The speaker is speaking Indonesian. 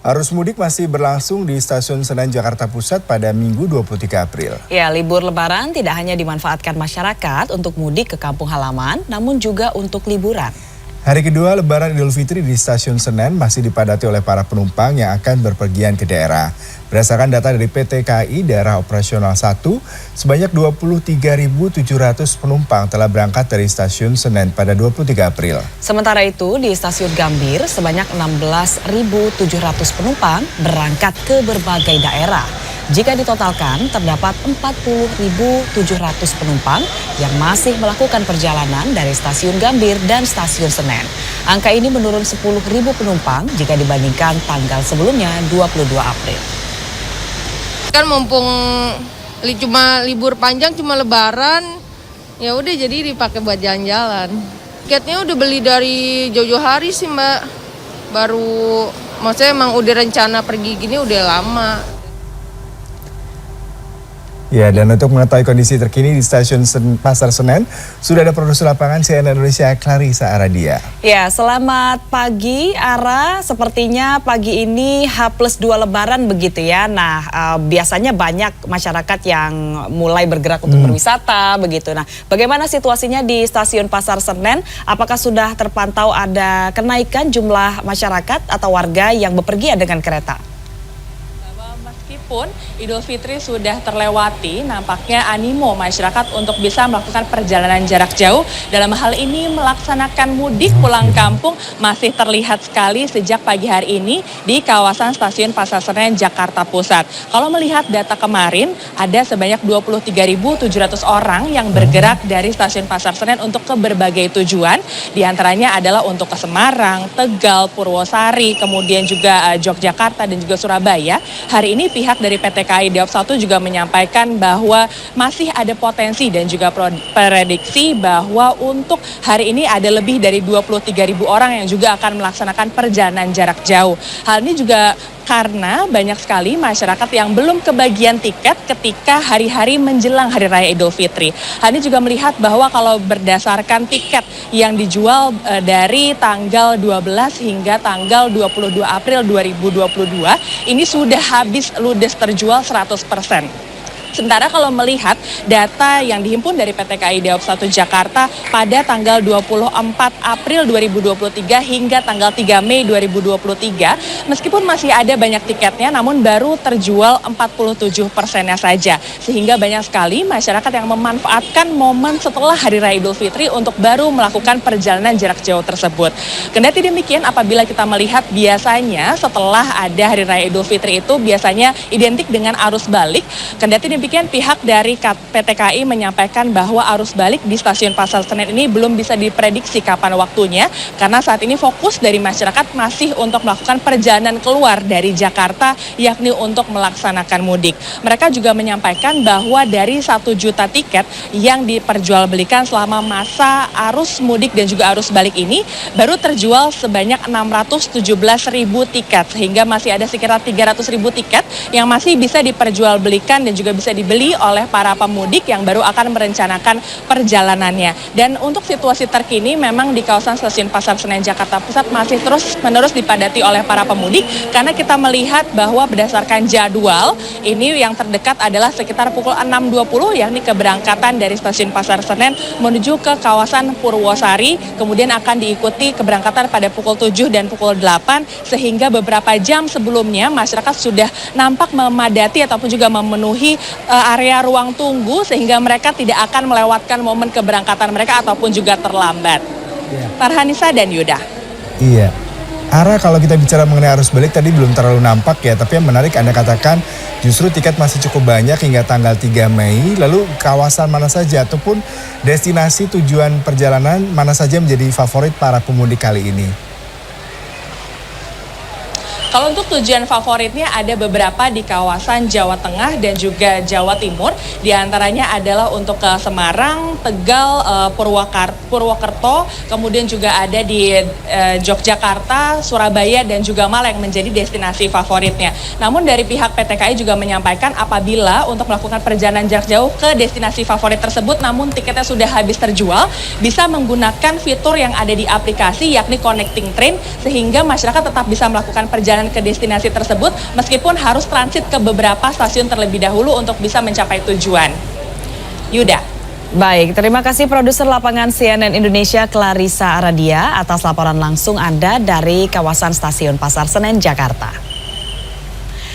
Arus mudik masih berlangsung di Stasiun Senen Jakarta Pusat pada Minggu 23 April. Ya, libur Lebaran tidak hanya dimanfaatkan masyarakat untuk mudik ke kampung halaman, namun juga untuk liburan. Hari kedua Lebaran Idul Fitri di Stasiun Senen masih dipadati oleh para penumpang yang akan berpergian ke daerah. Berdasarkan data dari PT KAI Daerah Operasional 1, sebanyak 23.700 penumpang telah berangkat dari Stasiun Senen pada 23 April. Sementara itu di Stasiun Gambir sebanyak 16.700 penumpang berangkat ke berbagai daerah. Jika ditotalkan, terdapat 40.700 penumpang yang masih melakukan perjalanan dari Stasiun Gambir dan Stasiun Senen. Angka ini menurun 10.000 penumpang jika dibandingkan tanggal sebelumnya 22 April. Kan mumpung cuma libur panjang, cuma Lebaran, ya udah jadi dipakai buat jalan-jalan. Tiketnya udah beli dari jauh-jauh hari sih Mbak. Baru, maksudnya emang udah rencana pergi gini udah lama. Ya, dan untuk mengetahui kondisi terkini di Stasiun Pasar Senen, sudah ada produser lapangan CNN Indonesia Clarissa Aradia. Ya, selamat pagi Ara. Sepertinya pagi ini H+2 Lebaran begitu ya. Nah, biasanya banyak masyarakat yang mulai bergerak untuk berwisata begitu. Nah, bagaimana situasinya di Stasiun Pasar Senen? Apakah sudah terpantau ada kenaikan jumlah masyarakat atau warga yang bepergian dengan kereta? Meskipun Idul Fitri sudah terlewati, nampaknya animo masyarakat untuk bisa melakukan perjalanan jarak jauh dalam hal ini melaksanakan mudik pulang kampung masih terlihat sekali sejak pagi hari ini di kawasan Stasiun Pasar Senen Jakarta Pusat. Kalau melihat data kemarin, ada sebanyak 23.700 orang yang bergerak dari Stasiun Pasar Senen untuk ke berbagai tujuan. Di antaranya adalah untuk ke Semarang, Tegal, Purwosari, kemudian juga Yogyakarta dan juga Surabaya. Hari ini pihak dari PT KAI Daop 1 juga menyampaikan bahwa masih ada potensi dan juga prediksi bahwa untuk hari ini ada lebih dari 23.000 orang yang juga akan melaksanakan perjalanan jarak jauh. Hal ini juga karena banyak sekali masyarakat yang belum kebagian tiket ketika hari-hari menjelang Hari Raya Idul Fitri. Hal ini juga melihat bahwa kalau berdasarkan tiket yang dijual dari tanggal 12 hingga tanggal 22 April 2022, ini sudah habis ludes terjual 100%. Sementara kalau melihat data yang dihimpun dari PT KAI Daop 1 Jakarta pada tanggal 24 April 2023 hingga tanggal 3 Mei 2023, meskipun masih ada banyak tiketnya namun baru terjual 47%-nya saja. Sehingga banyak sekali masyarakat yang memanfaatkan momen setelah Hari Raya Idul Fitri untuk baru melakukan perjalanan jarak jauh tersebut. Kendati demikian, apabila kita melihat biasanya setelah ada Hari Raya Idul Fitri itu biasanya identik dengan arus balik. Kendati demikian, pihak dari PT KAI menyampaikan bahwa arus balik di Stasiun Pasar Senen ini belum bisa diprediksi kapan waktunya karena saat ini fokus dari masyarakat masih untuk melakukan perjalanan keluar dari Jakarta, yakni untuk melaksanakan mudik. Mereka juga menyampaikan bahwa dari 1 juta tiket yang diperjualbelikan selama masa arus mudik dan juga arus balik ini baru terjual sebanyak 617.000 tiket, sehingga masih ada sekitar 300.000 tiket yang masih bisa diperjualbelikan dan juga bisa dibeli oleh para pemudik yang baru akan merencanakan perjalanannya. Dan untuk situasi terkini memang di kawasan Stasiun Pasar Senen Jakarta Pusat masih terus-menerus dipadati oleh para pemudik karena kita melihat bahwa berdasarkan jadwal ini yang terdekat adalah sekitar pukul 6.20 yakni keberangkatan dari Stasiun Pasar Senen menuju ke kawasan Purwosari, kemudian akan diikuti keberangkatan pada pukul 7 dan pukul 8 sehingga beberapa jam sebelumnya masyarakat sudah nampak memadati ataupun juga memenuhi area ruang tunggu sehingga mereka tidak akan melewatkan momen keberangkatan mereka ataupun juga terlambat. Farhanisa dan Yuda. Iya. Ara, kalau kita bicara mengenai arus balik tadi belum terlalu nampak ya, tapi yang menarik Anda katakan justru tiket masih cukup banyak hingga tanggal 3 Mei. Lalu kawasan mana saja ataupun destinasi tujuan perjalanan mana saja menjadi favorit para pemudik kali ini? Kalau untuk tujuan favoritnya ada beberapa di kawasan Jawa Tengah dan juga Jawa Timur, Di antaranya adalah untuk ke Semarang, Tegal, Purwokerto, kemudian juga ada di Yogyakarta, Surabaya, dan juga Malang menjadi destinasi favoritnya. Namun dari pihak PT KAI juga menyampaikan apabila untuk melakukan perjalanan jarak jauh ke destinasi favorit tersebut namun tiketnya sudah habis terjual, bisa menggunakan fitur yang ada di aplikasi yakni Connecting Train, sehingga masyarakat tetap bisa melakukan perjalanan ke destinasi tersebut meskipun harus transit ke beberapa stasiun terlebih dahulu untuk bisa mencapai tujuan. Yuda. Baik, terima kasih produser lapangan CNN Indonesia Clarissa Aradia atas laporan langsung Anda dari kawasan Stasiun Pasar Senen, Jakarta.